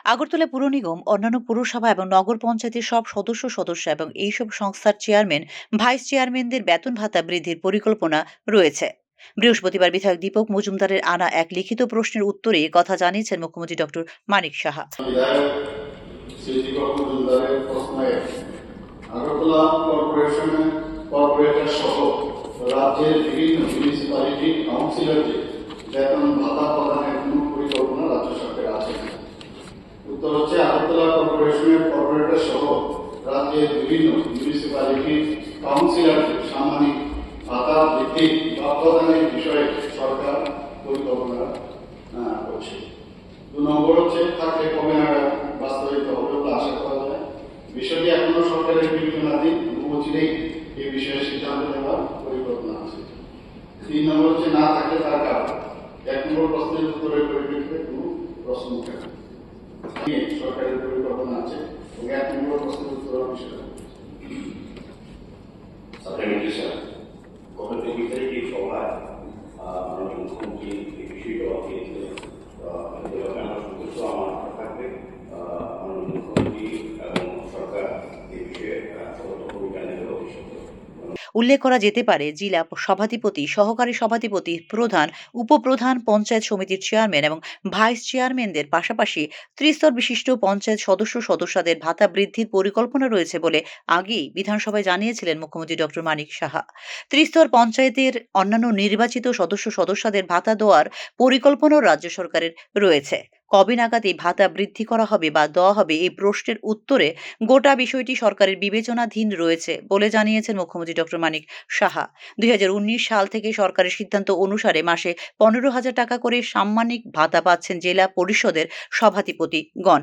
আগরতলা পুর নিগম, অন্যান্য পুরসভা এবং নগর পঞ্চায়েতের সব সদস্য এবং এইসব সংস্থার চেয়ারম্যান, ভাইস চেয়ারম্যানদের বেতন ভাতা বৃদ্ধির পরিকল্পনা রয়েছে। বৃহস্পতিবার বিধায়ক দীপক মজুমদারের আনা এক লিখিত প্রশ্নের উত্তরে এ কথা জানিয়েছেন মুখ্যমন্ত্রী ডক্টর মানিক সাহা। আগরতলা কর্পোরেটর সহ রাজ্যের বিভিন্ন মিউনিসিপ্যালিটি কাউন্সিলরদের বেতন ভাতা প্রদানের কোন পরিকল্পনা রাজ্য সরকার আছে? উত্তর হচ্ছে, আগরতলা কর্পোরেশনের কর্পোরেটর সহ রাজ্যের বিভিন্ন মিউনিসিপ্যালিটি কাউন্সিলরদের সাম্মানিক ভাতা বৃদ্ধি বা প্রদানের বিষয়ে সরকার পরিকল্পনা করছে। 2 নম্বর হচ্ছে, থাকলে কবে নাগাদ বাস্তবায়িত হবে বলে আশা করা যায়? বিষয়টি এখনো সরকারের বিবেচনাধীন, অচিরেই এই বিষয়ে সিদ্ধান্ত নেওয়ার পরিকল্পনা আছে। 3 নম্বর হচ্ছে, না থাকলে তার কারণ। 1 নম্বর প্রশ্নের উত্তরের পরিপ্রেক্ষিতে কোনো প্রশ্ন উঠে না। সরকারের পরিকল্পনা আছে এবং 1 নম্বর প্রশ্নের উত্তর বিষয় মুখ্যমন্ত্রী এই বিষয়টা দিয়েছিলেন। আমার সন্তুষ্ট আমার থাকবে মুখ্যমন্ত্রী এবং সরকার এই বিষয়ে সতর্ক ভূমিকা নেবে ভবিষ্যতে। উল্লেখ করা যেতে পারে, জেলা সভাধিপতি, সহকারী সভাধিপতি, প্রধান, উপপ্রধান, পঞ্চায়েত সমিতির চেয়ারম্যান এবং ভাইস চেয়ারম্যানদের পাশাপাশি ত্রিস্তর বিশিষ্ট পঞ্চায়েত সদস্যদের ভাতা বৃদ্ধির পরিকল্পনা রয়েছে বলে আগেই বিধানসভায় জানিয়েছিলেন মুখ্যমন্ত্রী ডক্টর মানিক সাহা। ত্রিস্তর পঞ্চায়েতের অন্যান্য নির্বাচিত সদস্যদের ভাতা দেওয়ার পরিকল্পনাও রাজ্য সরকারের রয়েছে। কবে নাগাদ এই ভাতা বৃদ্ধি করা হবে বা দেওয়া হবে, এই প্রশ্নের উত্তরে গোটা বিষয়টি সরকারের বিবেচনাধীন রয়েছে বলে জানিয়েছেন মুখ্যমন্ত্রী ডক্টর মানিক সাহা। 2019 সাল থেকে সরকারের সিদ্ধান্ত অনুসারে মাসে 15,000 টাকা করে সাম্মানিক ভাতা পাচ্ছেন জেলা পরিষদের সভাধিপতিগণ।